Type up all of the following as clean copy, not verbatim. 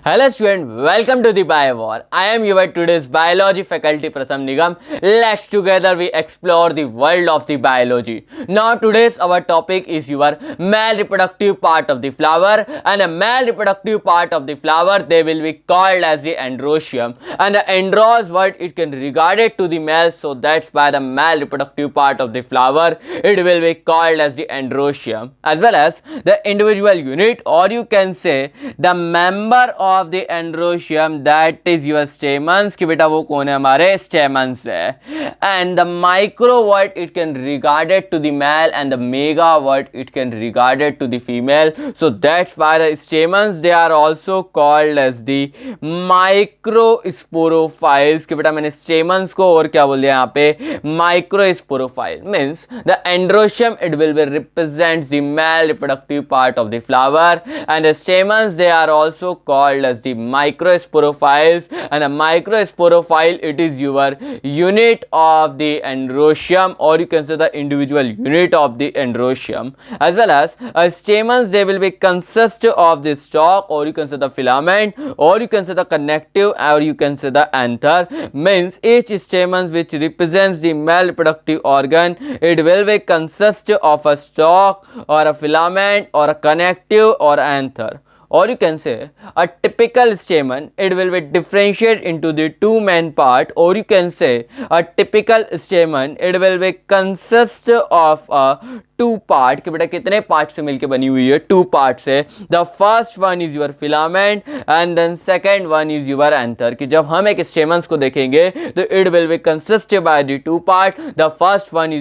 Hello student, welcome to the BioWar. I am your today's biology faculty Pratham Nigam. Let's together we explore the world of the biology. Now today's our topic is your male reproductive part of the flower, and a male reproductive part of the flower they will be called as the androecium, and the andros what it can regarded to the male, so that's why the male reproductive part of the flower it will be called as the androecium, as well as the individual unit, or you can say the member of the androecium, that is your stamens कि बेटा वो कौन है हमारे stamens है, and the micro what it can regarded to the male and the mega what it can regarded to the female. So that's why the stamens they are also called as the microsporophiles कि बेटा मैंने stamens को और क्या बोल दिया यहाँ पे microsporophile means the androecium it will be represents the male reproductive part of the flower, and the stamens they are also called as the microsporophiles, and a microsporophile it is your unit of the androecium, or you can say the individual unit of the androecium, as well as stamens they will be consist of the stalk, or you can say the filament, or you can say the connective, or you can say the anther. Means each stamen which represents the male reproductive organ it will be consist of a stalk or a filament or a connective or anther. Or you can say a typical stamen it will be differentiated into the two main part, or you can say a typical stamen it will be consist of a two part कि बेटा कितने part से मिलके बनी हुई है, two part से. The first one is your filament and then second one is your anther. कि जब हम एक स्टेमन्स को देखेंगे तो it will be consist by the two part. The first one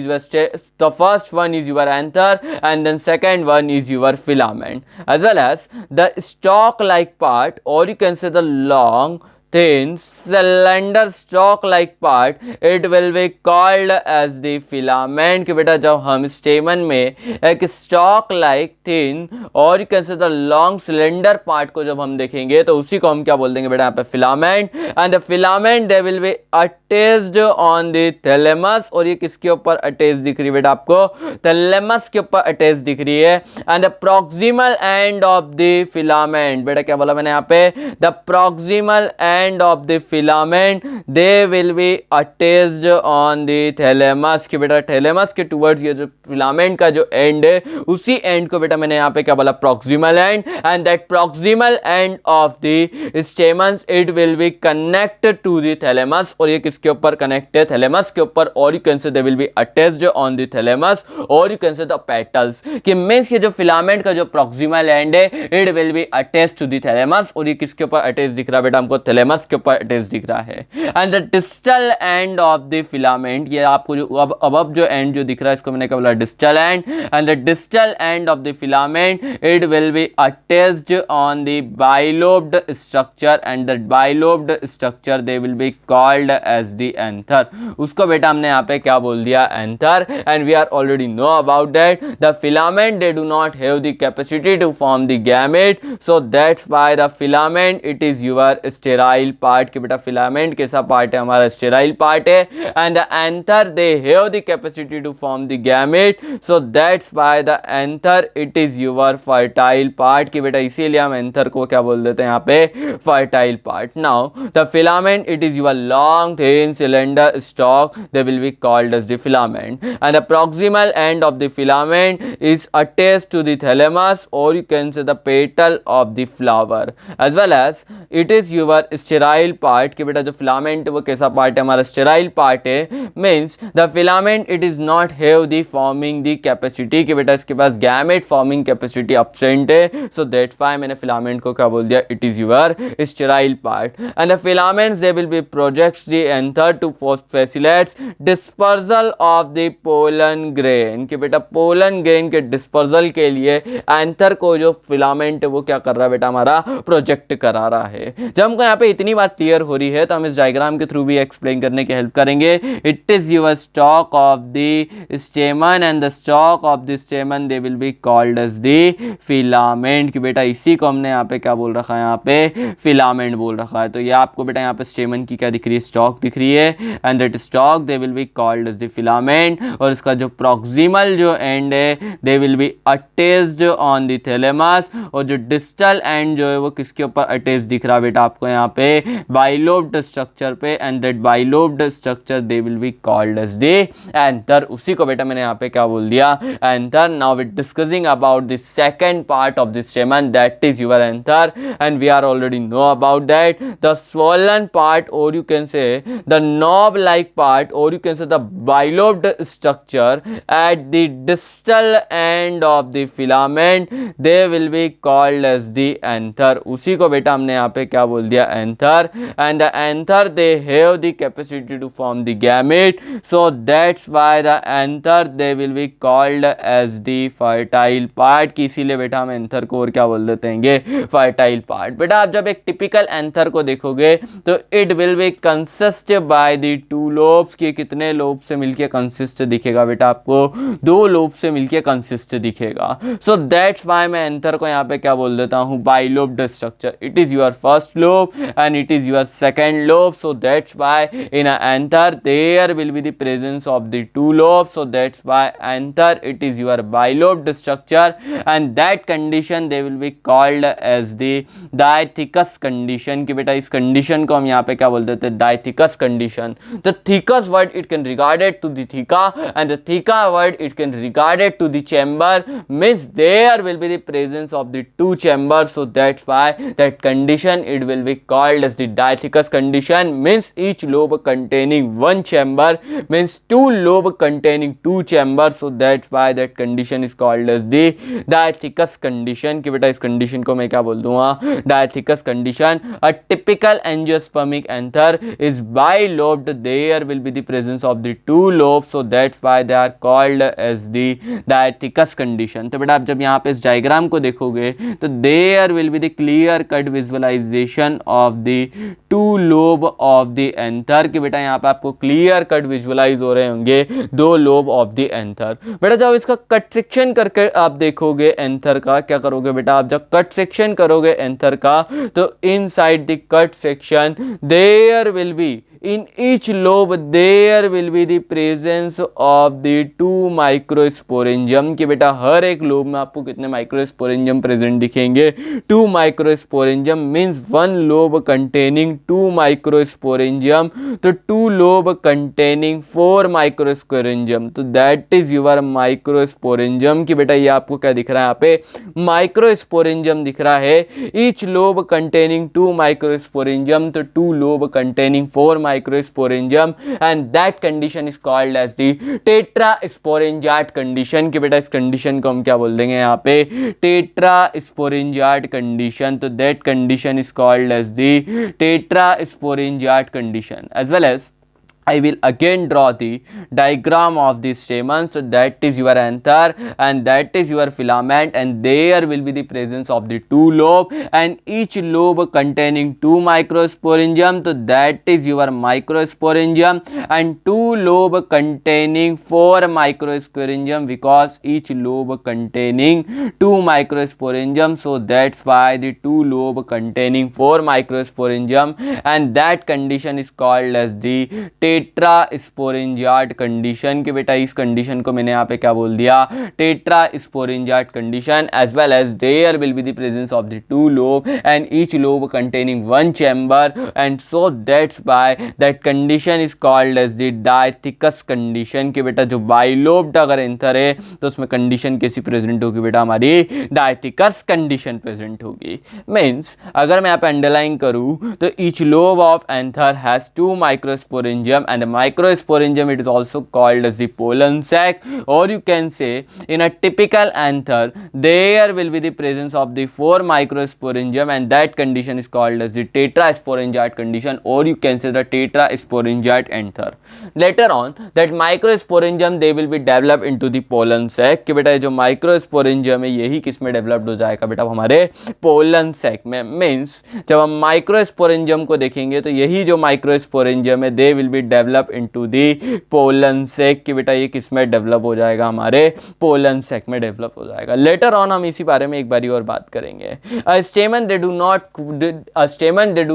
is your anther and then second one is your filament, as well as the stalk like part, or you can say the long thin cylinder stalk like part it will be called as the filament. कि बेटा जब हम स्टेमन में एक stalk like thin और you can say the long cylinder part को जब हम देखेंगे तो उसी को हम क्या बोल देंगे बेटा यहाँ पे filament. and the filament they will be attached on the thalamus, और ये किसके ऊपर अटैच दिख रही है बेटा आपको, थैलेमस के ऊपर अटैच दिख रही है. and the proximal end of the filament बेटा क्या बोला मैंने यहाँ पे, the proximal end of the filament they will be attached on the thalamus. कि बेटा थैलेमस के टुवर्ड्स ये जो फिलामेंट का जो एंड है उसी एंड को बेटा मैंने यहाँ पे क्या बोला, proximal end. and that proximal end of the stamens it will be connected to the thalamus, और ये किसके ऊपर कनेक्ट है, थैलेमस के ऊपर, और you can say they will be attached on the thalamus, or you can say the petals. कि means ये जो फिलामेंट का जो proximal end है it will be attached to the thalamus, और ये किसके ऊपर अटैच दिख रहा है बेटा हमको, थैलेमस के ऊपर अटैच दिख रहा है. And the distal end of the filament, ये आपको जो अब जो एंड जो दिख रहा है इसको मैंने क्या बोला, distal end. And the distal end of the filament it will be attached on the bilobed structure, and the bilobed structure they will be called as the anther. उसको बेटा हमने यहाँ पे क्या बोल दिया, anther. And we are already know about that the filament they do not have the capacity to form the gamete, so that's why the filament it is your sterile part. कि बेटा फिलामेंट कैसा part है हमारा, sterile part है. And the anther they have the capacity to form the gamete, so that's why the anther it is your fertile part. कि बेटा इसीलिए हम एंथर को क्या बोल देते हैं यहाँ पे, fertile part. Now the filament it is your long thin cylinder stalk they will be called as the filament. And the proximal end of the filament is attached to the thalamus, or you can say the petal of the flower, as well as it is your sterile part. कि बेटा जो filament वो कैसा part है हमारा, sterile part है. Means the filament it is not have the forming the capacity. कि बेटा इसके पास गैमेट फॉर्मिंग कैपेसिटी एब्सेंट है, सो दैट्स व्हाई मैंने फिलामेंट को क्या बोल दिया, it is your sterile part. And the filaments they will be projects the anther to facilitate dispersal of the pollen grain. कि बेटा पोलन ग्रेन के dispersal के लिए एंथर को जो फिलामेंट है वो क्या कर रहा है बेटा हमारा, प्रोजेक्ट करा रहा है. जब हमको यहाँ पे इतनी बात क्लियर हो रही है तो हम इस डायग्राम के थ्रू भी एक्सप्लेन करने की हेल्प करेंगे. It is your stalk of the stamen and the stalk of the stamen they will be called as the filament. कि बेटा इसी को हमने यहाँ पे क्या बोल रखा है, यहाँ पे फिलामेंट बोल रखा है. तो ये आपको बेटा यहाँ पे स्टेमन की क्या दिख रही है, स्टॉक दिख रही है. And that stalk they will be called as the filament. और इसका जो प्रॉक्सिमल जो एंड है they will be attached on the thalamus. और जो डिस्टल एंड जो है वो किसके ऊपर अटैच दिख रहा है बेटा आपको यहाँ पे, बाइलोब्ड स्ट्रक्चर पे. And that bilobed structure they will be called as the anther. उसी को बेटा मैंने यहाँ पे क्या बोल दिया, anther. Now we discussing about the second part of the stamen, that is your anther. And we are already know about that. The swollen part, or you can say the knob like part, or you can say the bilobed structure at the distal end of the filament, they will be called as the anther. उसी को बेटा हमने यहाँ पे क्या बोल दिया, anther. And the anther they have the capacity to form the gamete, so that's why the anther they will be called as the fertile part. कि इसीलिए बेटा हम anther को और क्या बोल देते हैं, fertile part. बेटा आप जब एक टिपिकल एंथर को देखोगे तो it will be consist by the two lobes. के कितने लोब से मिलके कंसिस्ट दिखेगा बेटा आपको, दो लोब से मिलके कंसिस्ट दिखेगा. सो दैट्स व्हाई मैं एंथर को यहाँ पे क्या बोल देता हूँ, bilobed structure. It is your first lobe and it is your second lobe. So that's why in a anther there will be the presence of the two lobe. So that's why anther it is your bilobed structure. And that condition they will be called as the dithecous condition. कि बेटा इस condition को हम यहाँ पे क्या बोल देते हैं, dithecous condition. The thecous word it can regarded to the theca and the theca word it can regarded to the chamber. Means there will be the presence of the two chamber. So that's why that condition it will be called as the dithecous condition. Means each lobe containing one chamber, means two lobe containing two chamber. So that's why that condition is called as the dithecous condition. कि बेटा इस condition को मैं क्या बोल दूंगा, dithecous condition. A typical angiospermic anther is bilobed. There will be the presence of the two lobes, so that's why they are called as the diathecus condition. तो बेटा आप जब यहाँ पे इस डायग्राम को देखोगे तो there will be the clear cut visualization of the two lobe of the anther. कि बेटा यहाँ पे आपको clear cut visualize हो रहे होंगे दो lobe of the anther. बेटा जब इसका कट सेक्शन करके आप देखोगे एंथर का, क्या करोगे बेटा आप जब कट सेक्शन करोगे एंथर का तो inside the cut section there will be in each lobe there will be the presence of the two microsporangium. कि बेटा हर एक लोब में आपको कितने माइक्रोस्पोरेंजियम प्रेजेंट दिखेंगे, two microsporangium. Means one lobe containing two microsporangium. तो two lobe containing four microsporangium. तो that is your microsporangium. कि बेटा ये आपको क्या दिख रहा है, यहाँ पे माइक्रोस्पोरेंजियम दिख रहा है. Each lobe containing two microsporangium. तो two lobe containing four microsporangium. And that condition is called as the tetrasporangiate condition. कि बेटा इस कंडीशन को हम क्या बोल देंगे यहाँ पे, टेट्रास्पोरेंजियाट कंडीशन. तो that condition is called as the tetrasporangiate condition. As well as I will again draw the diagram of the stamen. So that is your anther and that is your filament, and there will be the presence of the two lobe and each lobe containing two microsporangium. So that is your microsporangium, and two lobe containing four microsporangium because each lobe containing two microsporangium. So that's why the two lobe containing four microsporangium, and that condition is called as the tetrasporangiate condition. कि बेटा इस condition को मैंने यहाँ पे क्या बोल दिया, tetrasporangiate condition. As well as there will be the presence of the two lobe and each lobe containing one chamber, and so that's by that condition is called as the dithecous condition. कि बेटा जो bilobed अगर anther है तो उसमें condition कैसी present होगी बेटा, हमारी डायथिकस कंडीशन प्रेजेंट होगी. मीन्स अगर मैं यहाँ पे अंडरलाइन करूँ तो each lobe of anther has two microsporangium microsporangium, and the microsporangium, it is also called as the pollen sac, or you can say in a typical anther there will be the presence of the 4 microsporangium, and that condition is called as the tetrasporangiate condition, or you can say the tetrasporangiate anther. Later on that microsporangium they will be developed into the pollen sac कि बेटा जो microsporangium है यही किस में developed हो जाएगा बेटा हमारे pollen sac में. मीन्स जब हम microsporangium को देखेंगे तो यही जो microsporangium है they will be developed into the pollen sac कि बेटा ये किस में डेवलप हो जाएगा हमारे pollen sac में डेवलप हो जाएगा. लेटर ऑन हम इसी बारे में एक बारी और बात करेंगे. Stamen they do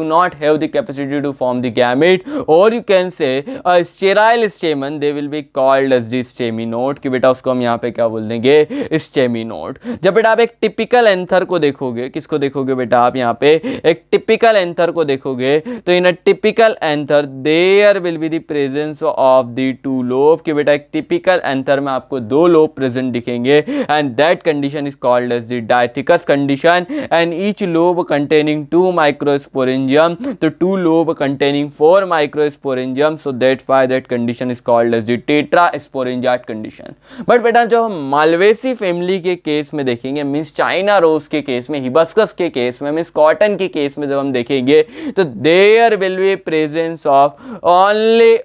not have the capacity to form the gamete, or you can say a sterile stamen they will be called as the staminode कि बेटा उसको हम यहाँ पे क्या बोल देंगे staminode. जब बेटा आप एक टिपिकल एंथर को देखोगे, किसको देखोगे बेटा आप यहाँ पे एक टिपिकल एंथर को देखोगे तो in a typical anther there will be the presence of the 2 lobe कि बेटा एक टिपिकल एंथर में आपको 2 लोब प्रेजेंट दिखेंगे, and that condition is called as the dithecous condition, and each lobe containing 2 microsporangium, तो 2 lobe containing 4 microsporangium, so that's why that condition is called as the tetrasporangiate condition. But बेटा जो हम Malvaceae family के case में देखेंगे, means China rose के case में, hibiscus के केस में, मींस कॉटन के केस में जब हम देखेंगे तो there will be presence of only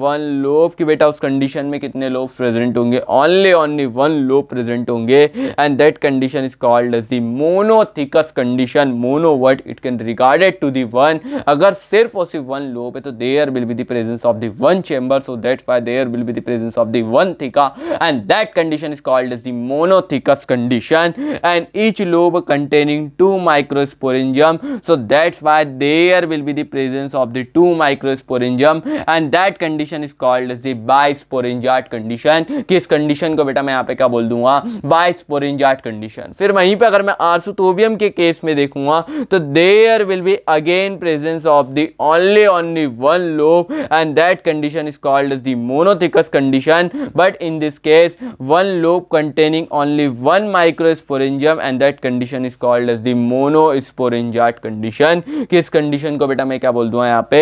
1 lobe कि बेटा उस कंडीशन में कितने लोब प्रेजेंट होंगे, ओनली 1 लोब प्रेजेंट होंगे, and that condition is called as the monothecous condition. Mono word it can regarded to the 1, अगर सिर्फ और सिर्फ 1 लोब है तो there will be the presence of the 1 chamber, so that's why there will be the presence of the 1 थिका, and that condition is called as the monothecous condition, and each lobe containing 2 microsporangium, so that's why there will be the presence of the 2 microsporangium, and that condition is called as the bisporangiate condition कि इस condition को बेटा मैं यहाँ पे क्या बोल दूंगा bisporangiate condition. फिर वहीं पे अगर मैं आर्सोथोबियम के केस में देखूंगा तो there will be again presence of the only 1 lobe, and that condition is called as the monothecous condition, but in this case 1 lobe containing only 1 microsporangium, and that condition is called as the monosporangiate condition कि इस condition को बेटा मैं क्या बोल दूंगा यहाँ पे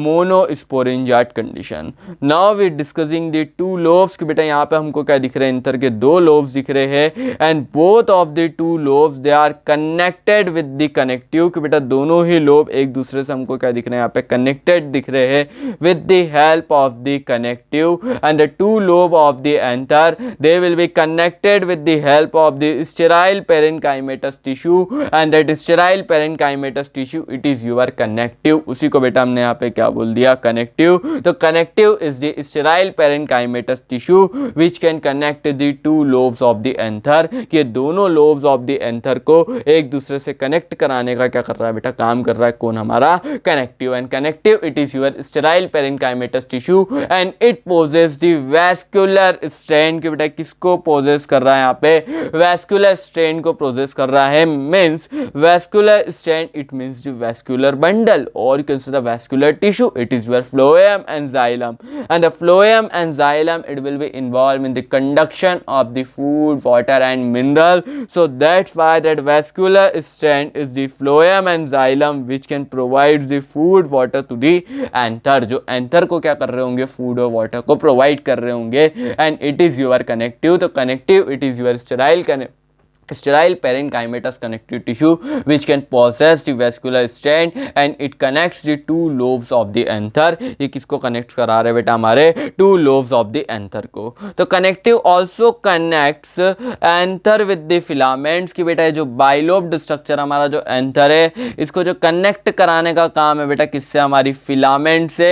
monosporangiate condition. Now we discussing the 2 lobes कि बेटा यहाँ पे हमको क्या दिख रहे हैं, इंतर के 2 lobes दिख रहे हैं, and both of the 2 lobes they are connected with the connective कि बेटा दोनों ही लोब एक दूसरे से हमको क्या दिख रहे हैं यहाँ पे कनेक्टेड दिख रहे हैं with the help of the connective, and the 2 lobe of the anther they will be connected with the help of the sterile parenchymatous tissue, and that sterile parenchymatous tissue it is your connective. उसी को बेटा हमने यहाँ पे क्या बोल दिया connective. तो connective is the sterile parenchymatous tissue which can connect the 2 lobes of the anther कि ये दोनों lobes of the anther को एक दूसरे से कनेक्ट कराने का क्या कर रहा है बेटा काम कर रहा है कौन हमारा connective, and connective it is your sterile parenchymatous tissue, and it possesses the vascular strain कि बेटा किसको पोजेस कर रहा है यहाँ पे वैस्कुलर स्ट्रेन को प्रोसेस कर रहा है. Means vascular strand it means the vascular bundle, और you can say the vascular tissue it is your phloem and xylem, and the phloem and xylem it will be involve in the conduction of the food water and mineral, so that's why that vascular strand is the phloem and xylem which can provide the food water to the anther. जो anther को क्या कर रहे होंगे food और water को provide कर रहे होंगे, and it is your connective. तो connective it is your sterile parenchymatous connective tissue which can possess the vascular strain, and it connects the 2 lobes of the anther. ये किसको कनेक्ट करा रहे बेटा हमारे 2 lobes of the anther को. तो connective also connects anther with the filaments कि बेटा ये जो बाइलोब्ड स्ट्रक्चर हमारा जो anther है इसको जो कनेक्ट कराने का काम है बेटा किससे हमारी फिलामेंट से.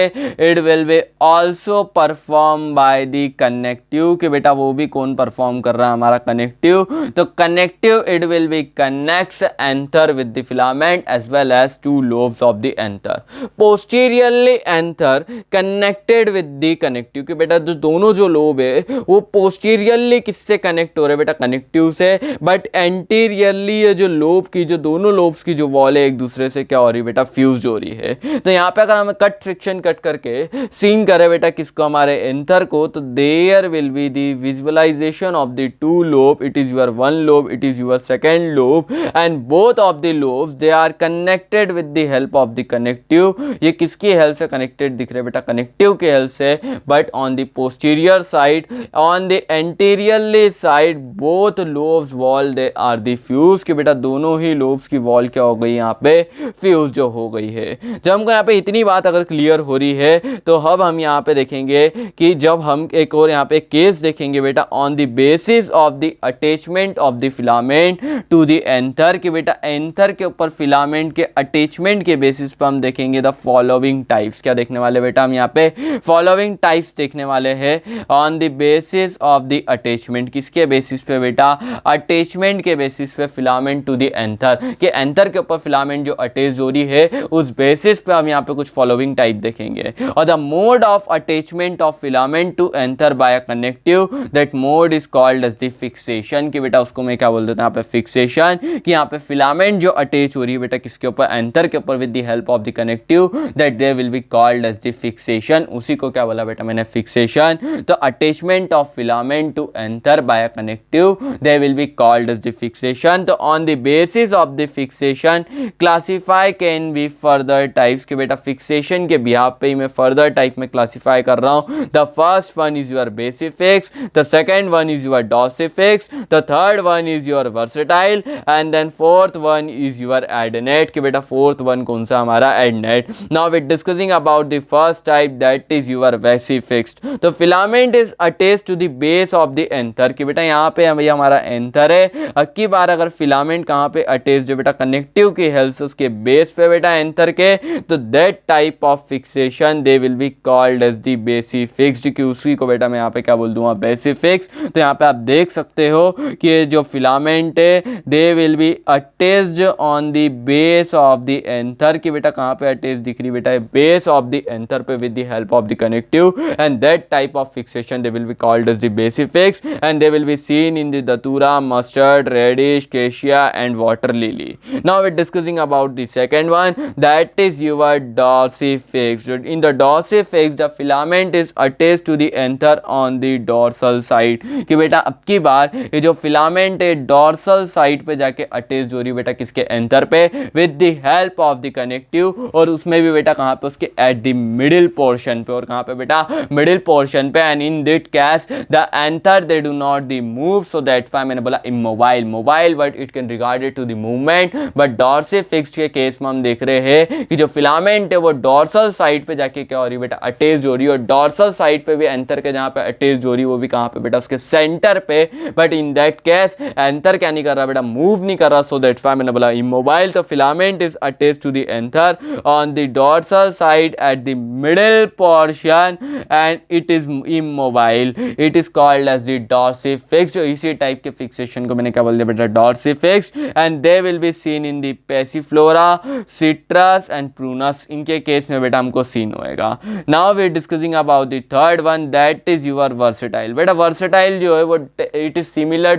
it will be also performed by the connective कि बेटा वो भी कौन परफॉर्म कर रहा है हमारा connective. तो connective it will be connects anther with the filament as well as 2 lobes of the anther. Posteriorly anther connected with the connective कि बेटा जो दोनों जो लोब है वो पोस्टीरियरली किससे कनेक्ट हो रहे हैं बेटा कनेक्टिव से, बट एंटीरियरली ये जो लोब की जो दोनों लोब्स की जो वॉल है एक दूसरे से क्या हो रही है बेटा फ्यूज हो रही है. तो यहाँ पे अगर हम कट सेक्शन कट करके सीन करें बेटा किसको हमारे एंथर को, तो there will be the visualization of the 2 lobe. It is your 1 lobe it is your second lobe and both of the lobes they are connected with the help of the connective. ये किसकी help से connected दिख रहे हैं बेटा, connective के help से, but on the posterior side, on the anteriorly side both lobes wall they are the fuse, कि बेटा दोनों ही लोब्स की वॉल क्या हो गई यहाँ पे, फ्यूज जो हो गई है। जब हमको यहाँ पे इतनी बात अगर क्लियर हो रही है तो अब हम यहाँ पे देखेंगे कि जब हम एक और यहाँ पे केस देखेंगे बेटा, on the basis of the attachment of the filament to the anther, कि बेटा एंथर के ऊपर फिलामेंट के अटैचमेंट के बेसिस पर हम देखेंगे द फॉलोइंग टाइप्स। क्या देखने वाले बेटा हम यहाँ पे, फॉलोइंग टाइप्स देखने वाले हैं on the basis of the attachment. किसके बेसिस पे बेटा, अटैचमेंट के बेसिस पे फिलामेंट टू द एंथर, कि एंथर के ऊपर फिलामेंट जो अटैच हो रही है उस बेसिस पे हम यहाँ पे कुछ फॉलोइंग टाइप देखेंगे। और the mode of attachment of filament to anther by a connective, that mode is called as the fixation, कि बेटा उसको मैं क्या बोल देता हूँ यहाँ पे, फिक्सेशन, कि यहाँ पे फिलामेंट जो अटैच हो रही है बेटा किसके ऊपर, एंथर के ऊपर with the help of the connective, that they will be called as the fixation. उसी को क्या बोला बेटा मैंने, फिक्सेशन। तो attachment of filament to anther by a connective they will be called as the fixation. तो on the basis of the fixation classify can be further types, कि बेटा फिक्सेशन के बिहाफ पे ही मैं फर्दर टाइप में classify कर रहा हूँ। The first one is your basifixed, the second one is your dorsifixed, the third one is your versatile and then fourth one is your adnate, कि बेटा फोर्थ वन कौन सा हमारा, adnate. Now we discussing about the first type, that is your basifixed. तो filament is attached to the base of the anther, कि बेटा यहाँ पे भैया हमारा एंथर है, अब की बार अगर फिलामेंट कहाँ पे अटैच्ड है बेटा, कनेक्टिव की हेल्प से उसके बेस पे बेटा एंथर के, तो that type of fixation they will be called as the basifixed, कि उसी को बेटा मैं यहाँ पे क्या बोल दूंगा, बेसिफिक्स। तो यहाँ पे आप देख सकते हो कि ये जो फिलामेंट है they will be attached on the base of the anther, कि बेटा कहाँ पे अटैच दिख रही बेटा, बेस ऑफ द एंथर पे with the help of the connective, and that type of fixation they will be called as the basifixed and they will be seen in the datura, mustard, radish, cassia and water lily. Now we are discussing about the second one, that is your डॉर्सिफिक्स्ड। In the dorsifixed the filament is attached to the anther on the dorsal side, कि बेटा अब की बार ये जो filament है dorsal side पे जाके attach हो रही बेटा किसके, एंथर पे, with the help of the connective, और उसमें भी बेटा कहाँ पे, उसके एट द मिडिल पोर्शन पे, और कहाँ पे बेटा, मिडिल पोर्शन पे। And in that case the anther they do not the move, so that's why मैंने बोला immobile, mobile but it can regarded to the movement. But dorsifixed के case में हम देख रहे हैं कि जो फिलामेंट है वो डॉर्सल साइड पे जाके क्या हो रही है बेटा, अटैच हो रही है, और डॉर्सल साइड पे भी एंथर के जहाँ पे अटैच हो रही है वो भी कहाँ पे बेटा, उसके सेंटर पे। But in that case anther क्या नहीं कर रहा बेटा, मूव नहीं कर रहा, सो दैट्स व्हाई मैंने बोला इमोबाइल। तो filament is attach to the anther on the dorsal side at the middle portion and it is immobile, it is called as the dorsifixed. इसी टाइप के फिक्सेशन को मैंने क्या बोल दिया बेटा, dorsifixed, and they will be seen in the passiflora, citrus and prunus, इनके case में बेटा हमको सीन होएगा। Now we are discussing about the third one, that is your versatile. बेटा वर्सेटाइल जो है वो it is similar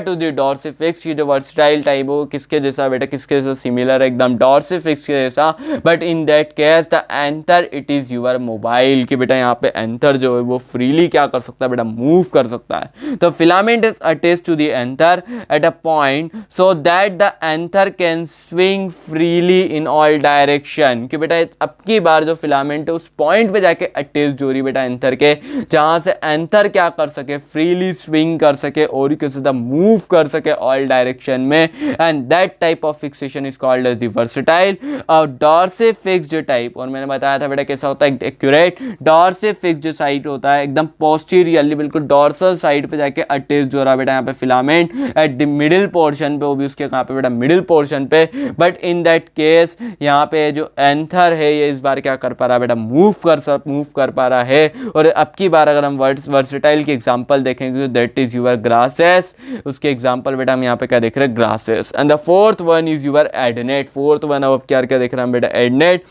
to the dorsifixed. ये जो वर्सेटाइल टाइप हो किसके जैसा बेटा, किसके जैसा, सिमिलर एकदम डॉर्सिफिक्स्ड के जैसा। But in that case the anther it is your mobile, कि बेटा यहाँ पे एंथर जो है वो फ्रीली क्या कर सकता है बेटा, मूव कर सकता है। तो filament is attached to the anther at a point so that the anther can swing freely in all direction, कि बेटा अब की बार जो फिलामेंट है उस पॉइंट पे जाके अटैच हो रही बेटा एंथर के, जहां से एंथर क्या कर सके, फ्रीली स्विंग कर सके और किसी तरह मूव कर सके ऑल डायरेक्शन में। And that type of fixation is called as the versatile. और डॉर्सिफिक्स्ड टाइप, और मैंने बताया था बेटा कैसा होता है एक्यूरेट, डॉर्सिफिक्स्ड साइड होता है एकदम पोस्टीरियरली, बिल्कुल डॉर्सल साइड पे जाके अटैच हो रहा बेटा यहाँ पे filament eight the middle portion पे, वो भी उसके कहाँ पे बेटा, मिडिल पोर्शन पे। बट इन दैट केस यहाँ पे जो एंथर है ये इस बार क्या कर पा रहा है बेटा, मूव कर पा रहा है। और अब की बार अगर हम वर्सेटाइल की एग्जांपल देखेंगे तो दैट इज योर ग्रासेस, उसके एग्जांपल बेटा हम यहाँ पे क्या देख रहे हैं, grasses. And the fourth one is your adnate. Fourth one अब क्या क्या देख रहे हैं बेटा, एडनेट।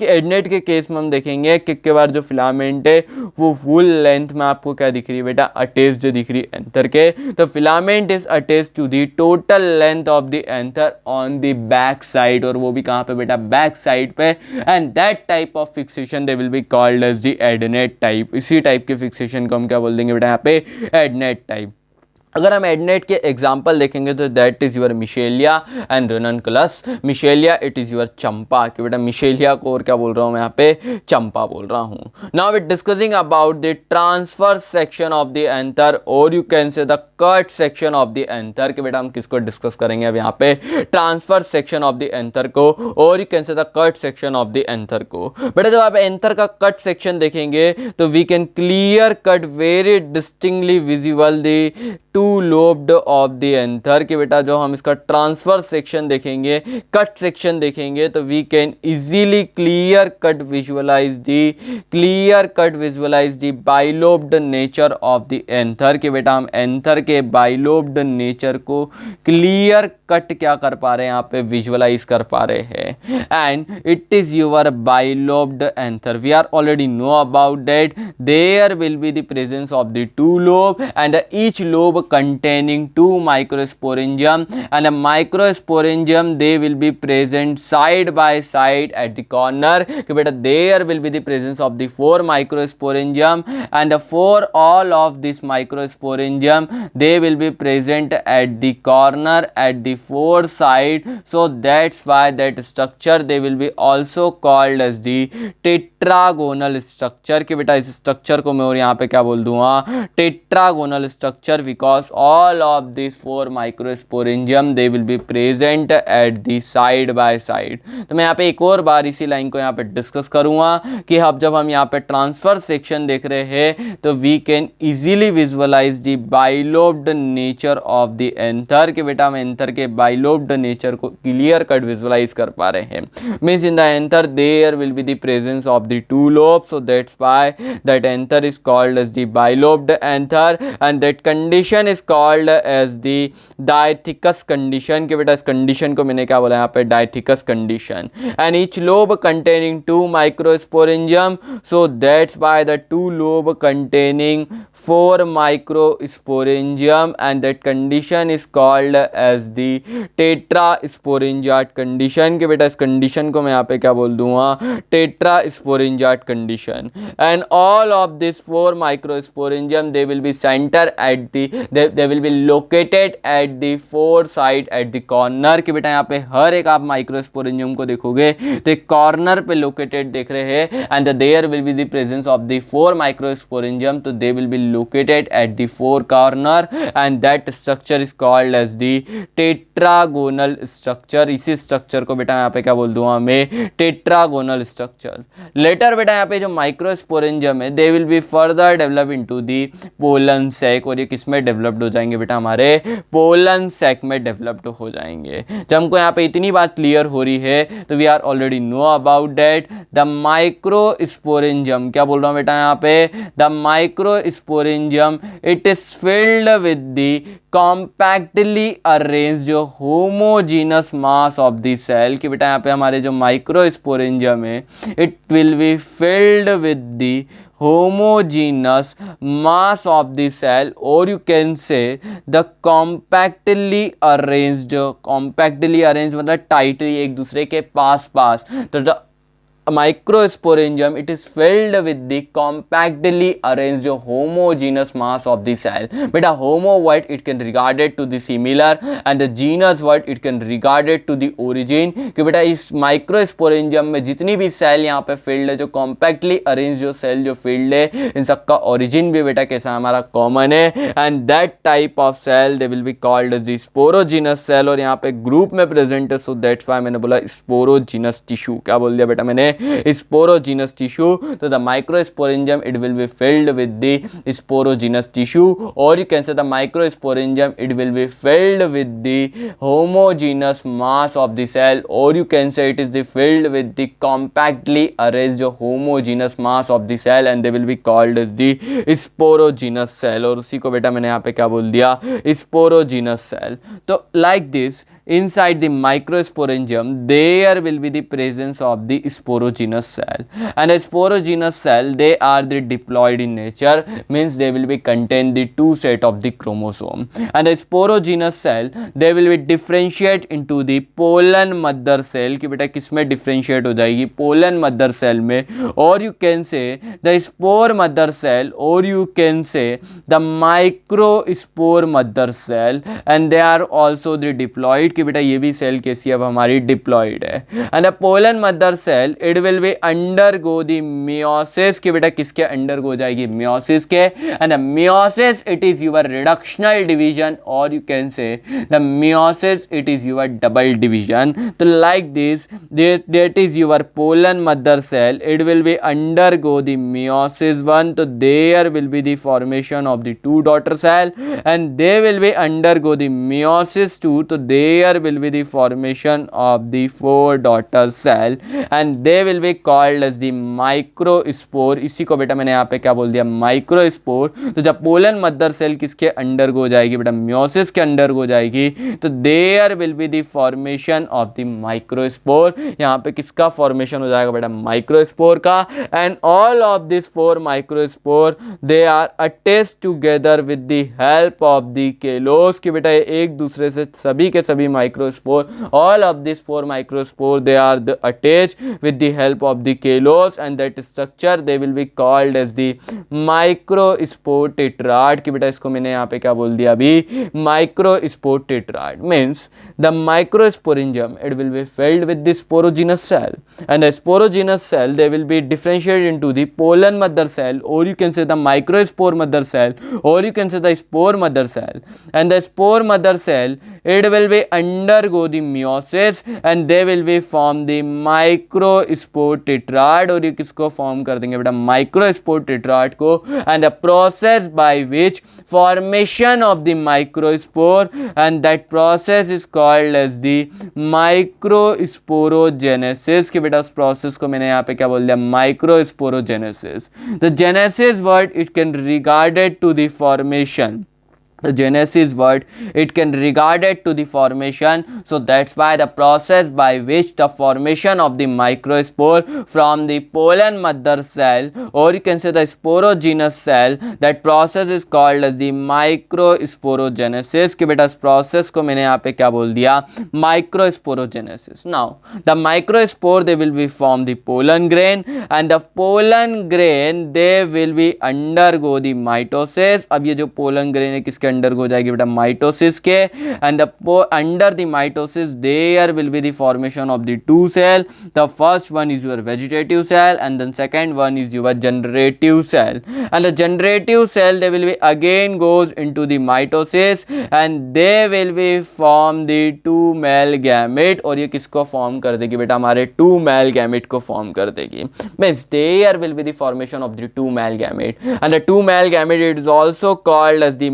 एडनेट के केस में हम देखेंगे कि के बार जो फिलामेंट है वो फुल लेंथ में आपको क्या दिख रही है बेटा, अटैच्ड दिख रही है एंथर के। तो filament is attached to the total length of the anther on the back side, और वो भी कहाँ पे बेटा, बैक साइड पे। And that type of fixation they will be called as the adnate type. इसी टाइप के फिक्सेशन को हम क्या बोल देंगे बेटा यहाँ पे, एडनेट टाइप। अगर हम एडनेट के एग्जाम्पल देखेंगे तो that is your Michelia and Ranunculus. Michelia it is your champa, कि बेटा मिशेलिया को और क्या बोल रहा हूँ मैं यहाँ पे, चंपा बोल रहा हूँ। Now we discussing about the transfer section of the anther और you can say the cut section of the anther, कि बेटा हम किसको डिस्कस करेंगे अब यहाँ पे, transfer section of the anther को और you can say the cut section of the anther को। बेटा जब आप एंथर का कट सेक्शन देखेंगे तो we can clear cut very distinctly visible the two lobed of the anther, कि बेटा जो हम इसका ट्रांसफर सेक्शन देखेंगे, कट सेक्शन देखेंगे तो we can easily clear cut visualize the bilobed nature of the anther, कि बेटा हम एंथर के बाइलोब्ड नेचर को क्लियर कट क्या कर पा रहे हैं, यहाँ पे विजुअलाइज कर पा रहे हैं। And it is your bilobed anther, we are already know about that there will be the presence of the two lobe and each lobe containing two microsporangium, and a microsporangium they will be present side by side at the corner, कि बेटा there will be the presence of the four microsporangium and for all of this microsporangium they will be present at the corner at the four side, so that's why that structure they will be also called as the tetragonal structure, कि बेटा इस structure को मैं और यहाँ पे क्या बोल दूंगा, tetragonal structure, because all of these four microsporangium they will be present at the side by side। तो मैं यहाँ पे एक और बार इसी लाइन को यहाँ पे डिस्कस करूँगा कि अब जब हम यहाँ पे ट्रांसफर सेक्शन देख रहे हैं तो we can easily visualize the bilobed nature of the anther, कि बेटा हम एंथर के बाइलोब्ड नेचर को क्लियर कट विजुअलाइज कर पा रहे हैं। Means in the anther there will be the presence of the two lobe, so that's why that anther is called as the bilobed anther and that condition is called as the Diathecus condition, कि बेटा इस condition को मैंने क्या बोला यहाँ पे, Diathecus condition, and each lobe containing two microsporangium, so that's why the two lobe containing four microsporangium and that condition is called as the tetrasporangiate condition, कि बेटा इस कंडीशन को मैं यहाँ पे क्या बोल दूंगा, tetrasporangiate condition, and all of these four microsporangium they will be center at the they will be located at the four side at the corner, कि बेटा यहाँ पे हर एक आप माइक्रोस्पोरेंजियम को देखोगे तो एक कॉर्नर पे लोकेटेड देख रहे हैं and there will be the presence of the four microsporangium, तो they will be located at the four corner and that structure is called as the tetragonal structure. इसी स्ट्रक्चर को बेटा यहाँ पे क्या बोल दूंगा मैं, टेट्रागोनल स्ट्रक्चर। लेटर बेटा यहाँ पे जो माइक्रोस्पोरेंजियम है they will be further develop into the pollen sac, और ये किसमें डेवलप्ड हो जाएंगे बेटा, हमारे पोलन सैक में डेवलप्ड हो जाएंगे। जब हमको यहाँ पे इतनी बात क्लियर हो रही है तो we are already know about that the microsporangium, क्या बोल रहा हूँ बेटा यहाँ पे, the microsporangium it is filled with the compactly arranged homogeneous mass of the cell, कि बेटा यहाँ पे हमारे जो माइक्रोस्पोरेंजियम है it will be filled with the homogeneous mass of the cell, or you can say the compactly arranged मतलब tightly एक दूसरे के पास पास, तो the microsporangium it is filled with the compactly arranged homogeneous mass of the cell। बेटा homo word it can regarded to the similar and the genus word it can regarded to the origin, कि बेटा इस microsporangium में जितनी भी cell यहाँ पे field है, जो compactly arranged जो सेल जो फील्ड है, इन सबका origin भी बेटा कैसा हमारा कॉमन है and that type of cell they will be called as the sporogenous cell, और यहाँ पे ग्रुप में प्रेजेंट है, so that's why मैंने बोला sporogenous tissue। क्या बोल दिया बेटा मैंने, sporogenous tissue, तो the microsporangium it will be filled with the sporogenous tissue, or you can say the microsporangium it will be filled with the homogeneous mass of the cell, or you can say it is the filled with the compactly arranged homogeneous mass of the cell and they will be called as the sporogenous cell, और उसी को बेटा मैंने यहाँ पे क्या बोल दिया, sporogenous cell। तो like this inside the microsporangium there will be the presence of the sporogenous cell, and a sporogenous cell, they are the diploid in nature, means they will be contain the two set of the chromosome, and a sporogenous cell they will be differentiate into the pollen mother cell कि बेटा किसमें differentiate हो जाएगी, pollen mother cell में, or you can say the spore mother cell, or you can say the microspore mother cell, and they are also the diploid कि बेटा ये भी cell कैसी अब हमारी diploid है, and the pollen mother cell it will be undergo the meiosis कि बेटा किसके undergo जाएगी, meiosis के, and the meiosis it is your reductional division, or you can say the meiosis it is your double division. So like this, that is your pollen mother cell, it will be undergo the meiosis 1, so there will be the formation of the two daughter cell, and they will be undergo the meiosis 2, so there will be the formation of the four daughter cell, and they will be called as the microspore. इसी को बेटा मैंने यहाँ पे क्या बोल दिया, microspore. तो जब पोलन मदर सेल किसके अंडर हो जाएगी बेटा, मियोसिस के अंडर हो जाएगी, तो there will be the formation of the microspore. यहाँ पे किसका फॉर्मेशन हो जाएगा बेटा, माइक्रोस्पोर का, and all of this four microspore they are attached together with the help of the callose कि बेटा एक दूसरे से सभी के सभी microspore, all of this four microspore they are the attached with the help of the callose, and that structure they will be called as the microspore tetrad कि बेटा इसको मैंने यहाँ पे क्या बोल दिया अभी, microspore tetrad. Means the microsporangium it will be filled with the sporogenous cell, and the sporogenous cell they will be differentiated into the pollen mother cell, or you can say the microspore mother cell, or you can say the spore mother cell, and the spore mother cell it will be undergo the meiosis, and they will be form the microspore tetrad, और ये किसको form कर देंगे बेटा, microspore tetrad को, and the process by which formation of the microspore, and that process is called as the microsporogenesis कि बेटा उस प्रोसेस को मैंने यहाँ पे क्या बोल दिया, microsporogenesis. The genesis word it can regarded to the formation. The genesis word it can regarded to the formation, so that's why the process by which the formation of the microspore from the pollen mother cell, or you can say the sporogenous cell, that process is called as the microsporogenesis कि बेटा इस process को मैंने यहाँ पे क्या बोल दिया, microsporogenesis. Now the microspore they will be form the pollen grain, and the pollen grain they will be undergo the mitosis. अब ये जो pollen grain है किसके अंडर हो जाएगी बेटा, माइटोसिस के, and under the mitosis there will be the formation of the two cell. The first one is your vegetative cell, and then second one is your generative cell, and the generative cell they will be again goes into the mitosis, and they will be form the two male gamete, और ये किसको form कर देगी बेटा, हमारे two male gamete को form कर देगी. Means there will be the formation of the two male gamete, and the two male gamete it is also called as the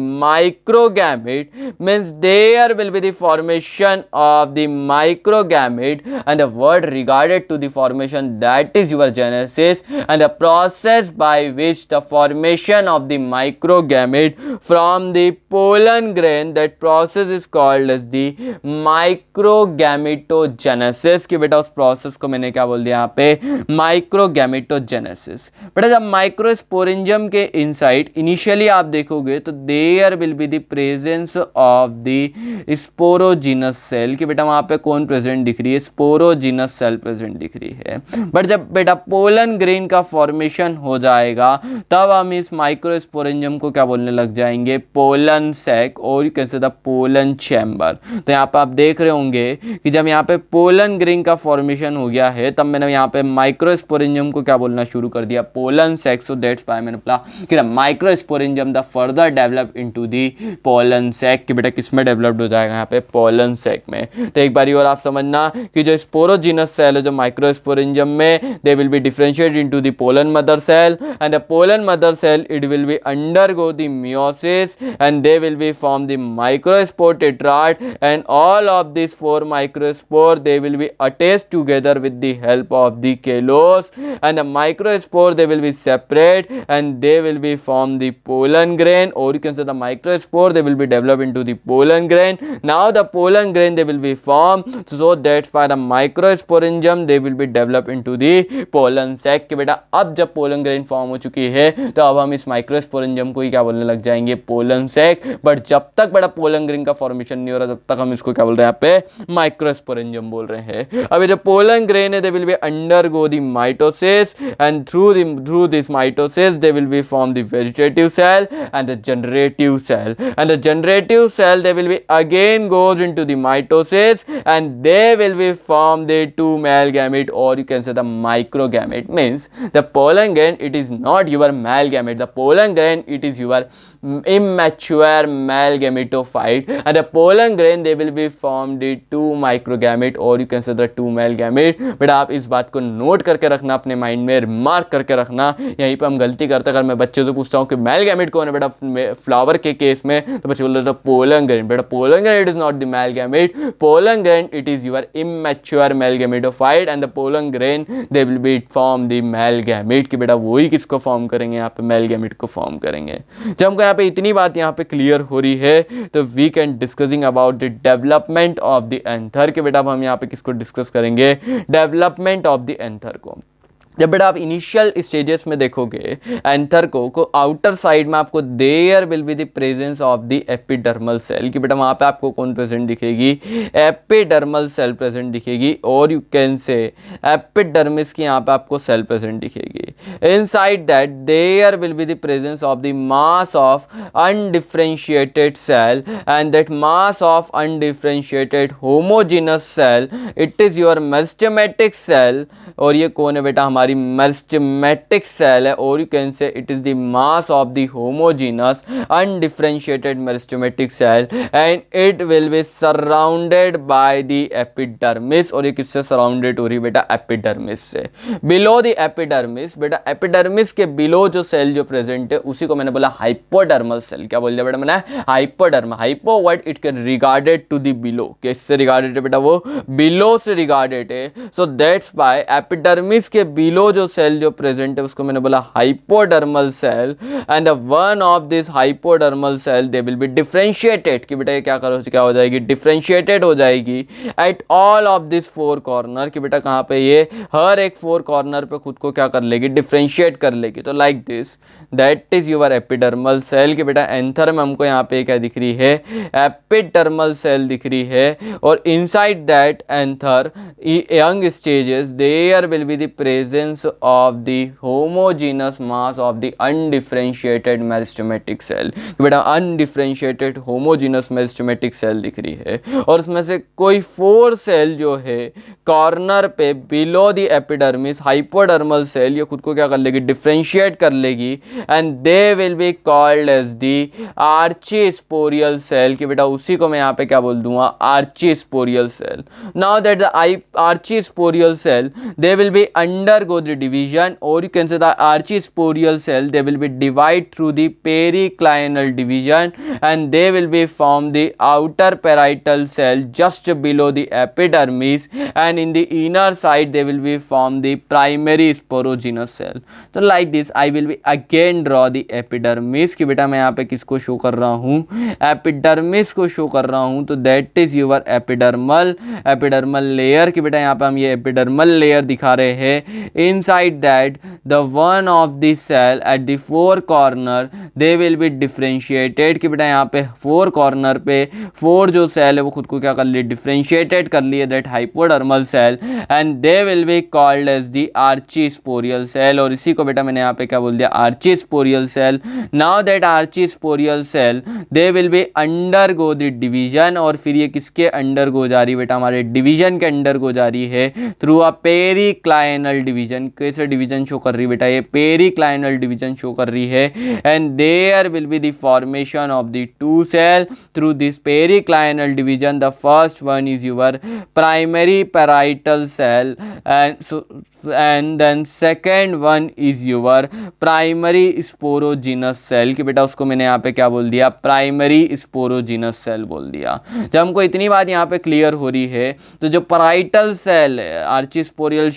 microgamete. Means there will be the formation of the microgamete, and the word regarded to the formation that is your genesis, and the process by which the formation of the microgamete from the pollen grain, that process is called as the microgametogenesis कि बेटा उस process को मैंने क्या बोल दिया यहाँ पे, microgametogenesis. बेटा जब माइक्रोस्पोरेंजियम के इनसाइड इनिशियली आप देखोगे तो there will be the presence of the sporogenous cell कि बेटा वहाँ पे कौन प्रेजेंट दिख रही है, स्पोरोजिनस सेल प्रेजेंट दिख रही है. बट जब बेटा पोलन ग्रेन का फॉर्मेशन हो जाएगा तब हम इस माइक्रोस्पोरेंजियम को क्या बोलने लग जाएंगे, पोलन सैक, और कैसे द पोलन चैम्बर. तो यहाँ पे आप देख रहे होंगे कि जब यहाँ पे पोलन ग्रेन का फॉर्मेशन हो गया है तब मैंने यहाँ पे माइक्रोस्पोरेंजियम को क्या बोलना शुरू कर दिया, pollen sac. So that's why मैंने बोला कि microsporangium the further develop into the pollen sac कि बेटा किसमें डेवलप्ड हो जाएगा, यहाँ पे पोलन सैक में. तो एक बार और आप समझना कि जो स्पोरोजिनस सेल है जो माइक्रोस्पोरेंजियम में, they will be differentiated into the pollen mother cell, and the pollen mother cell it will be undergo the meiosis, and they will be form the microspore tetrad, and all of these four microspore they will be attached together with the help of the kalos, and the microspore they will be separate, and they will be form the pollen grain, or you can say the microspore microspore, they will be developed into the pollen grain. Now the pollen grain, they will be formed, so that's why the microsporangium, they will be developed into the pollen sac. कि बेटा अब जब pollen grain form हो चुकी है तो अब हम इस माइक्रोस्पोरेंजियम को ही क्या बोलने लग जाएंगे, पोलन सैक. बट जब तक बड़ा पोलन ग्रेन का फॉर्मेशन नहीं हो रहा, तब तक हम इसको क्या बोल रहे हैं, यहाँ पे माइक्रोस्पोरेंजियम बोल रहे हैं. अब ये जो पोलन ग्रेन है, they will be undergo the mitosis, and through this mitosis they will be form the vegetative cell and the generative cell. And the generative cell, they will be again goes into the mitosis and they will be form the two male gamete, or you can say the microgamete. Means the pollen grain, it is not your male gamete. The pollen grain, it is your immature male gametophyte, and the pollen grain, they will be formed the two microgamete, or you can say the two male gamete. बेटा आप इस बात को note करके रखना, अपने mind में mark करके रखना. यहीं पे हम गलती करते हैं. अगर मैं बच्चे से पूछता हूँ कि मेल गैमेट कौन है बेटा फ्लावर के केस में, तो बच्चे बोल रहे थे पोलन ग्रेन. बेटा pollen grain, it is not the male gamete. Pollen grain, it is your immature male gametophyte, and the pollen grain, they will be form the male gamete. कि बेटा वही किसको फॉर्म करेंगे, यहाँ पे मेल गैमेट को form करेंगे. जब हमको यहाँ पे इतनी बात यहाँ पे क्लियर हो रही है, तो we can discussing about the development of the anther. के बेटा अब हम यहाँ पे किसको डिस्कस करेंगे, डेवलपमेंट ऑफ द एंथर को. जब बेटा आप इनिशियल स्टेजेस में देखोगे एंथर को आउटर साइड में आपको there will be the presence of the epidermal cell. कि बेटा वहाँ पे आपको कौन प्रेजेंट दिखेगी, एपिडर्मल सेल प्रेजेंट दिखेगी, और यू कैन से एपिडर्मिस की यहाँ पे आपको सेल प्रेजेंट दिखेगी. Inside that there will be the presence of the mass of undifferentiated cell, and that mass of undifferentiated homogenous cell, it is your meristematic cell. और ये कौन है बेटा, हमारी मेरिस्टेमेटिक सेल है, और you can say it is the mass of the homogenous undifferentiated meristematic cell, and it will be surrounded by the epidermis. और ये किससे सराउंडेड हो रही है बेटा, एपिडर्मिस से. बिलो द एपिडर्मिस, बेटा एपिडर्मिस के बिलो जो सेल जो प्रेजेंट है, उसी को मैंने बोला हाइपोडर्मल सेल. क्या बोल दिया बेटा मैंने, hypoderm. Hypo what, it can regarded to the below. किससे रिगार्डेड है बेटा, वो बिलो से रिगार्डेड है. सो दैट्स बाय एपिडर्मिस के बिलो जो सेल जो प्रेजेंट है, उसको मैंने बोला hypodermal cell, and one of this hypodermal cell, they will be differentiated. कि बेटा ये क्या हो जाएगी, डिफरेंशिएटेड हो जाएगी at all of this four corner. कि बेटा कहाँ पे, ये हर एक फोर कॉर्नर पे खुद को क्या कर लेगी, डिफरेंशिएट कर लेगी. तो like this, that is your epidermal cell. कि बेटा एंथर में हमको यहाँ पे क्या दिख रही है, एपिडर्मल सेल दिख रही है. और inside that anther young stages, there will be the presence of the homogenous mass of the undifferentiated meristematic cell. बेटा अनडिफरेंशिएटेड होमोजेनस मेरिस्टेमेटिक सेल दिख रही है, और उसमें से कोई फोर सेल जो है कॉर्नर पे below the epidermis, hypodermal cell, ये खुद को क्या कर लेगी, डिफरेंशिएट कर लेगी, and they will be called as the archesporial cell. कि बेटा उसी को मैं यहाँ पे क्या बोल दूंगा, archesporial cell. Now that the archesporial cell, they will be undergo the division, or you can say the archisporial cell, they will be divide through the periclinal division, and they will be form the outer parietal cell just below the epidermis, and in the inner side they will be form the primary sporogenous cell. तो like this I will be again draw the epidermis. कि बेटा मैं यहाँ पे किसको show कर रहा हूँ, एपिडर्मिस को शो कर रहा हूँ. तो that is your epidermal layer. कि बेटा यहाँ पे हम ये एपिडर्मल लेयर दिखा रहे हैं. Inside that the one of the cell at the four corner, they will be differentiated. कि बेटा यहाँ पे फोर कॉर्नर पे फोर जो सेल है वो खुद को क्या कर लिए, डिफरेंशिएटेड कर लिए, that hypodermal cell, and they will be called as the archesporial cell. और इसी को बेटा मैंने यहाँ पे क्या बोल दिया, archesporial cell. Now that archesporial cell, they will be undergo the division. और फिर ये किसके अंडरगो जा रही है बेटा, हमारे डिवीजन के अंडरगो जा रही है थ्रू अ पेरिक्लाइनल डिवीजन. कैसे डिवीजन शो कर रही है बेटा, ये पेरिक्लाइनल डिवीजन शो कर रही है. And there will be the formation of the two cell through this periclinal division. The first one is your primary parietal cell, and then second second one is your primary sporogenous cell कि बेटा उसको मैंने यहाँ पे क्या बोल दिया, primary sporogenous cell बोल दिया। जब हमको इतनी बात यहाँ पे क्लियर हो रही है तो जो पैराइटल सेल है आर्चीस्पोरियल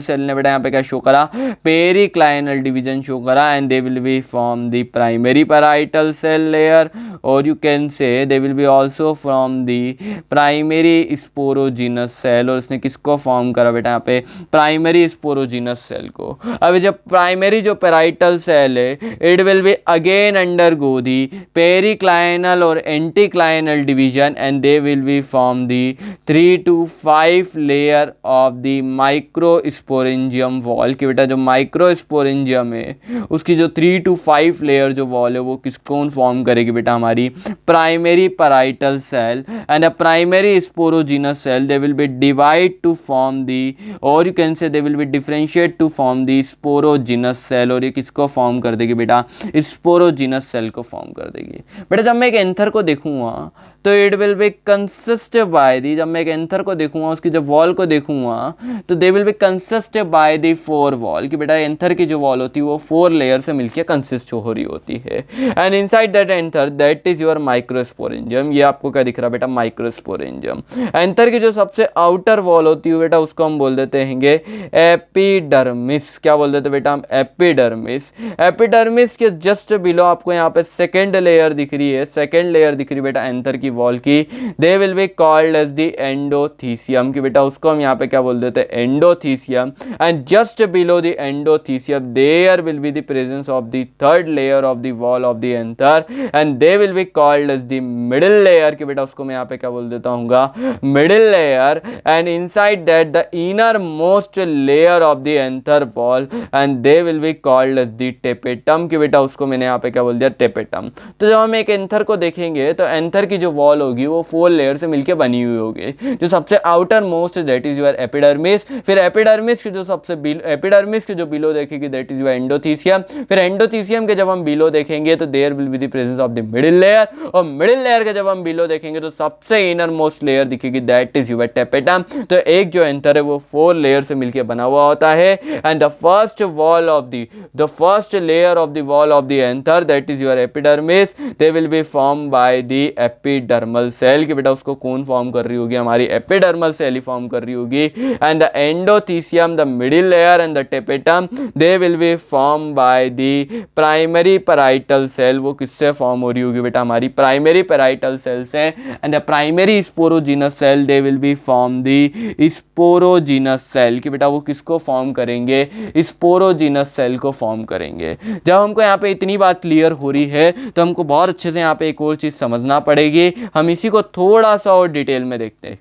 सेल ने बेटा यहाँ पे क्या शो करा, पेरिक्लाइनल डिवीजन शो करा and they will be from the primary parietal cell layer और you can say they will be also from the primary sporogenous cell. और इसने किसको फॉर्म करा बेटा यहाँ पे, प्राइमरी स्पोरोजिनस सेल को। अब जब प्राइमरी जो पैराइटल सेल है it will be again undergo the periclinal और anticlinal division and they will be form the 3 to 5 layer of the microsporangium wall कि बेटा जो माइक्रोस्पोरेंजियम है उसकी जो 3 to 5 लेयर जो वॉल है वो किसको फॉर्म करेगी बेटा, हमारी primary parietal cell and a primary sporogenous cell they will be divide to form the और you can say they will be differentiate to form the sporogenous cell. और ये किसको फॉर्म कर देगी बेटा, स्पोरोजिनस सेल को फॉर्म कर देगी। बेटा जब मैं एक एंथर को देखूंगा तो it will be consist by the, जब मैं एक एंथर को देखूंगा उसकी जब वॉल को देखूंगा तो they will be consist by the 4 wall कि बेटा एंथर की जो वॉल होती है वो 4 लेयर से मिलकर कंसिस्ट हो रही होती है। And inside that anther that is your microsporangium. ये आपको क्या दिख रहा है बेटा, माइक्रोस्पोरेंजियम। एंथर की जो सबसे आउटर वॉल होती है बेटा उसको हम बोल देते हैं एपिडर्मिस। क्या बोल देते बेटा हम, एपिडर्मिस। एपिडर्मिस के जस्ट बिलो आपको यहाँ पे सेकेंड लेयर दिख रही है, सेकेंड लेयर दिख रही है बेटा एंथर की वॉल की, they will be called as the endothecium कि बेटा उसको हम यहाँ पे क्या बोल देते हैं, endothecium. And just below the endothecium there will be the presence of the third layer of the wall of the anther and they will be called as the middle layer कि बेटा उसको मैं यहाँ पे क्या बोल देता हूँ, middle layer. And inside that the inner most layer of the anther wall and they will be called as the tapetum कि बेटा उसको मैंने यहाँ पे क्या बोल दिया, टेपेटम। तो जब हम एक एंथर को देखेंगे तो एंथर की जो वॉल होगी वो 4 लेयर से मिलकर बनी हुई होगी। जो सबसे outer most that is your epidermis, फिर एपिडर्मिस की जो सबसे एपिडर्मिस के जो बिलो देखेगी दैट इज योर एंडोथीसियम, फिर एंडोथीसियम के जब हम बिलो देखेंगे तो there will be the presence of the middle layer, और मिडिल लेयर के जब हम बिलो देखेंगे तो सबसे इनर मोस्ट लेयर दिखेगी दैट इज योर टेपेटम। तो एक जो एंथर है वो 4 लेयर से मिलकर बना हुआ होता है and the first wall of the first layer of the wall of the anther that is your epidermis, they will be form by the epidermal cell कि बेटा उसको कौन फॉर्म कर रही होगी, हमारी एपिडर्मल सेल ही फॉर्म कर रही होगी। And the endothecium, the middle layer and the tapetum they will be form by the primary parietal cell. वो किससे फॉर्म हो रही होगी बेटा, हमारी प्राइमरी पैराइटल सेल से। And the primary sporogenous cell they will be form the sporogenous cell कि बेटा वो किसको फॉर्म करेंगे, स्पोरोजिनस सेल को फॉर्म करेंगे। जब हमको यहाँ पे इतनी बात क्लियर हो रही है तो हमको बहुत अच्छे से यहाँ पे एक और चीज समझना पड़ेगी। हम इसी को थोड़ा सा और डिटेल में देखते हैं।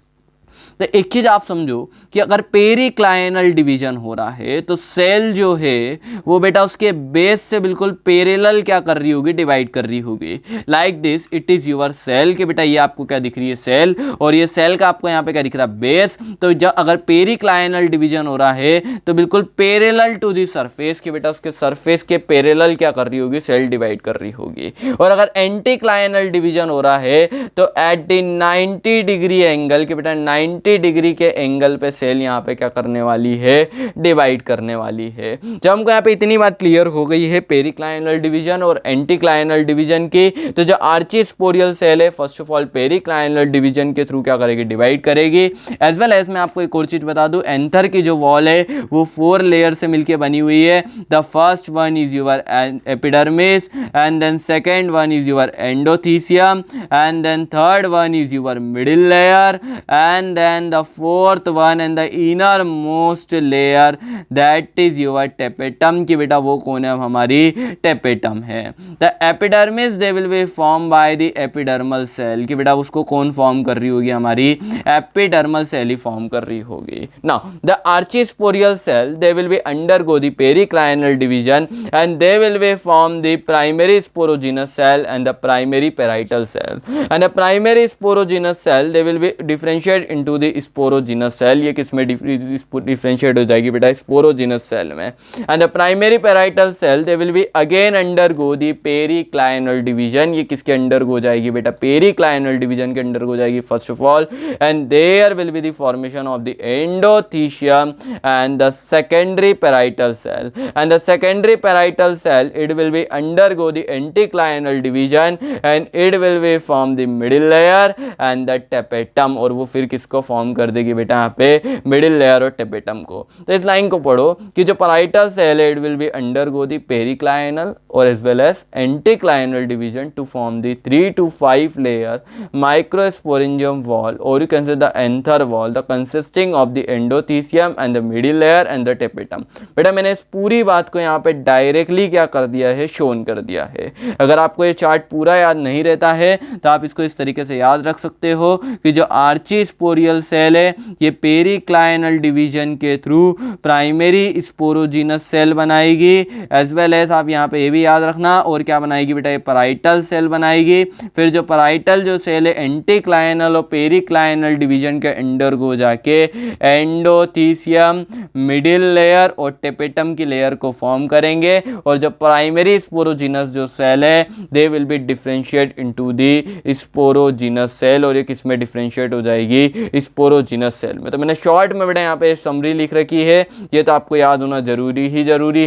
तो एक चीज आप समझो कि अगर पेरिक्लाइनल डिवीजन हो रहा है तो सेल जो है वो बेटा उसके बेस से बिल्कुल पैरेलल क्या कर रही होगी, डिवाइड कर रही होगी। Like this it is your cell कि बेटा ये आपको क्या दिख रही है, सेल, और ये सेल का आपको यहाँ पे क्या दिख रहा है, बेस। तो जब अगर पेरिक्लाइनल डिवीजन हो रहा है तो बिल्कुल पैरेलल टू दी सरफेस कि बेटा उसके सरफेस के पैरेलल क्या कर रही होगी, सेल डिवाइड कर रही होगी। और अगर एंटीक्लाइनल डिवीजन हो रहा है तो एट द 90 डिग्री एंगल कि बेटा 90 डिग्री के एंगल पे सेल यहाँ पे क्या करने वाली है, डिवाइड करने वाली है। जब हमको यहाँ पे इतनी बात क्लियर हो गई है पेरिक्लाइनल डिवीजन और एंटीक्लाइनल डिवीजन की, तो जो आर्चीस्पोरियल सेल है first of all periclinal division के थ्रू क्या करेगी, डिवाइड करेगी। एज वेल एज मैं आपको एक और चीज बता दूं, एंथर की जो वॉल है वो 4 लेयर से मिलकर बनी हुई है। The first one is your epidermis and then second one is your endothecium and then third one is your middle layer and then the fourth one and the innermost layer that is your tapetum कि बेटा वो कौन है, हमारी tapetum है। the epidermis they will be formed by the epidermal cell कि बेटा उसको कौन फॉर्म कर रही होगी, हमारी एपिडर्मल सेल ही फॉर्म कर रही होगी। now the archisporial cell they will be undergo the periclinal division and they will be form the primary sporogenous cell and the primary parietal cell and the primary sporogenous cell they will be differentiated into the the sporogenous cell, ये किस में differentiate हो जाएगी बेटा, sporogenous cell में। And the primary parietal cell they will be again undergo the periclinal division, ये किसके undergo जाएगी बेटा, पेरिक्लाइनल डिवीजन के अंडरगो जाएगी first of all. And there will be the formation of the endothecium and the secondary parietal cell, and the secondary parietal cell it will be undergo the anticlinal division and it will be form the middle layer and the tapetum, और वो फिर किसको form कर देगी बेटा यहाँ पे, middle layer और टेपेटम को। तो इस लाइन को पढ़ो कि जो पैराइटल सेल है it will be undergo the periclinal और as well as anticlinal division to form the 3 to 5 layer microsporangium wall, और you can say the anther wall the consisting of the endothecium and the middle layer and the tapetum. बेटा मैंने इस पूरी बात को यहाँ पे डायरेक्टली क्या कर दिया है, शोन कर दिया है। अगर आपको ये चार्ट पूरा याद नहीं रहता है तो आप इसको इस तरीके से याद रख सकते हो कि जो आर्चीस्पोरियल सेल है ये पेरिक्लाइनल डिवीजन के थ्रू प्राइमरी स्पोरोजिनस सेल बनाएगी, एज वेल एज आप यहाँ पे ये भी याद रखना, और क्या बनाएगी बेटा, ये पैराइटल सेल बनाएगी। फिर जो पैराइटल जो सेल है एंटीक्लाइनल और पेरिक्लाइनल डिवीजन के अंडरगो जाके एंडोथीसियम, मिडिल लेयर और टेपेटम की लेयर को फॉर्म करेंगे, और जो प्राइमरी स्पोरोजिनस जो सेल है they will be differentiate into the sporogenous cell, और ये किस में डिफरेंशिएट हो जाएगी, स्पोरोजिनस सेल में। तो मैंने शॉर्ट में बेटा यहाँ पे समरी लिख रखी है, ये तो आपको याद होना जरूरी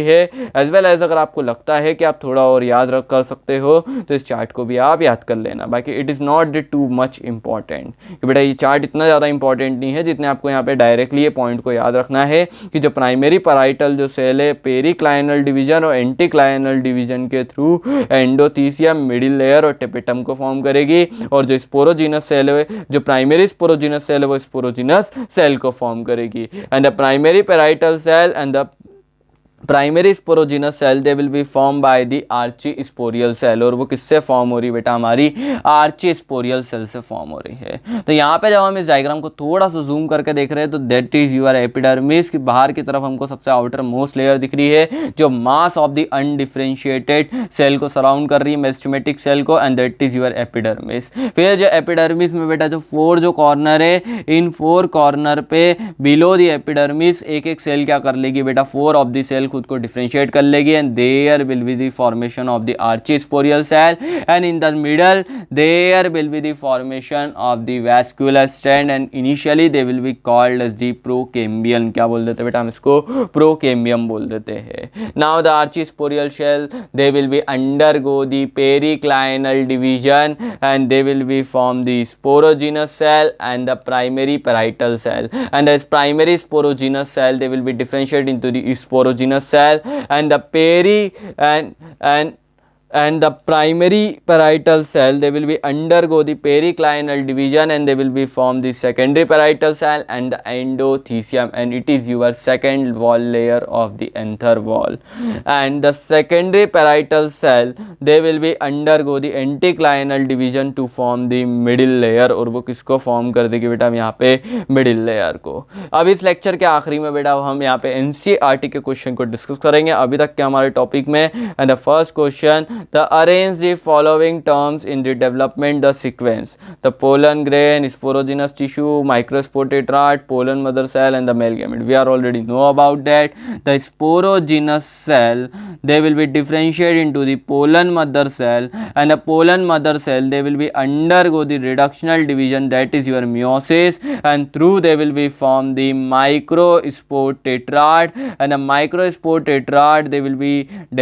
है। एज वेल एज अगर आपको लगता है कि आप थोड़ा और याद रख कर सकते हो तो इस चार्ट को भी आप याद कर लेना। बाकी it is not the too much important कि बेटा ये चार्ट इतना ज़्यादा इंपॉर्टेंट नहीं है जितने आपको यहाँ पे डायरेक्टली ये पॉइंट को याद रखना है कि जो प्राइमरी पैराइटल जो सेल है पेरिक्लाइनल डिवीजन और एंटीक्लाइनल डिवीजन के थ्रू एंडोथीसियम, मिडिल लेयर और टेपेटम को फॉर्म करेगी, और जो स्पोरोजिनस सेल है, जो प्राइमरी स्पोरोजिनस सेल है वो स्पोरोजिनस सेल को फॉर्म करेगी। And the primary parietal cell and the primary sporogenous cell they will be form by the archesporial cell, और वो किससे फॉर्म हो रही है बेटा, हमारी आर्चीस्पोरियल सेल से फॉर्म हो रही है। तो यहाँ पे जब हम इस डायग्राम को थोड़ा सा जूम करके देख रहे हैं तो दैट इज यूर एपिडर्मिस, की बाहर की तरफ हमको सबसे आउटर मोस्ट लेयर दिख रही है जो mass of the undifferentiated cell को सराउंड कर रही है, मेरिस्टेमेटिक सेल को, and that is your epidermis. फिर जो एपिडर्मिस में बेटा जो 4 जो कॉर्नर है, इन 4 कॉर्नर पे बिलो द एपिडर्मिस एक एक सेल क्या कर लेगी बेटा, 4 ऑफ द सेल खुद को डिफरेंशिएट कर लेगी, and there will be the formation of the archesporial cell, and in the middle there will be the formation of the vascular strand, and initially they will be called as the procambium. क्या बोल देते हैं बेटा, हम इसको प्रोकेम्बियम बोल देते हैं। Now the archesporial cell they will be undergo the periclinal division and they will be form the sporogenous cell and the primary parietal cell, and as primary sporogenous cell they will be differentiated into the sporogenous cell, and the and the primary parietal cell they will be undergo the periclinal division and they will be form the secondary parietal cell and the endothecium, and it is your second wall layer of the anther wall. And the secondary parietal cell they will be undergo the anticlinal division to form the middle layer, और वो किसको form कर देगी बेटा, हम यहाँ पे middle layer को। अब इस लेक्चर के आखिरी में बेटा हम यहाँ पे एनसीईआरटी के क्वेश्चन को डिस्कस करेंगे अभी तक के हमारे टॉपिक में। And the first question, the arrange the following terms in the development the sequence: the pollen grain, sporogenous tissue, microspore tetrad, pollen mother cell and the male gamete. We are already know about that. The sporogenous cell they will be differentiated into the pollen mother cell, and the pollen mother cell they will be undergo the reductional division, that is your meiosis, and through they will be form the microspore tetrad, and the microspore tetrad they will be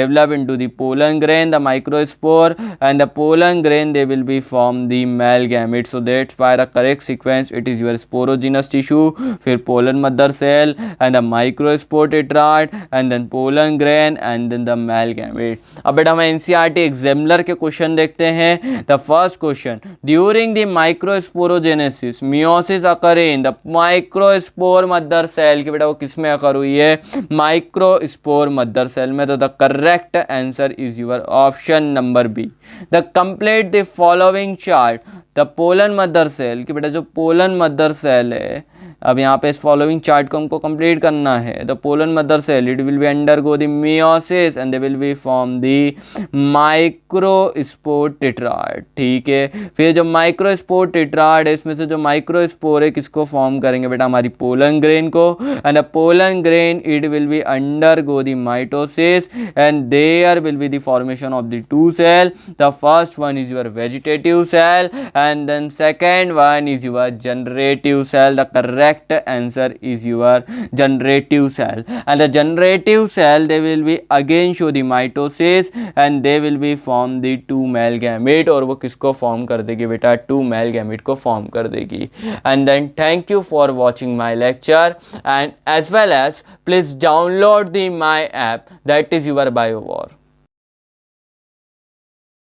develop into the pollen grain, the microspore, and the pollen grain they will be form the male gamete. So that's why the correct sequence it is your sporogenous tissue, फिर pollen mother cell and the microspore tetrad and then pollen grain and then the male gamete. अब बेटा हम NCERT examiner के question देखते हैं। The first question, during the microsporogenesis meiosis occur in the microspore mother cell, कि बेटा वो किस में अकर हुई है, माइक्रोस्पोर मदर सेल में। तो the correct answer is your option number B. The complete the following chart, the pollen mother cell, कि बेटा जो पोलन मदर सेल है अब यहाँ पे इस फॉलोइंग चार्ट को हमको कंप्लीट करना है। The pollen mother cell it will be undergo the meiosis and they will be form the microspore tetrad. ठीक है, फिर जो माइक्रोस्पोर टेट्राड है इसमें से जो माइक्रोस्पोर है किसको फॉर्म करेंगे बेटा, हमारी पोलन ग्रेन को। And the pollen grain it will be undergo the mitosis and there will be the formation of the two cell. The first one is your vegetative cell and then second one is your generative cell. The correct answer is your generative cell, and the generative cell they will be again show the mitosis and they will be form the two male gamete, और वो किसको form कर देगी बेटा, to male gamete को form कर देगी। And then thank you for watching my lecture and as well as please download the my app that is your बायोवॉर।